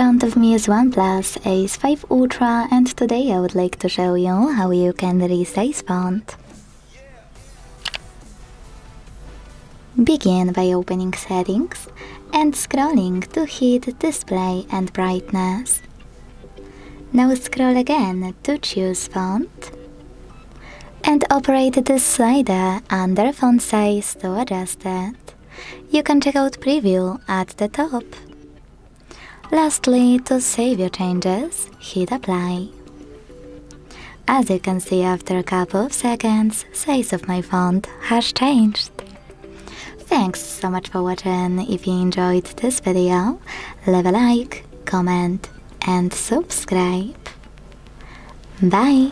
front of me is OnePlus Ace 5 Ultra, and today I would like to show you how you can resize font. Begin by opening Settings and scrolling to hit Display and Brightness. Now scroll again to choose Font and operate this slider under font size to adjust it. You can check out Preview at the top. Lastly, to save your changes, hit Apply. As you can see, after a couple of seconds, size of my font has changed. Thanks so much for watching. If you enjoyed this video, leave a like, comment and subscribe. Bye!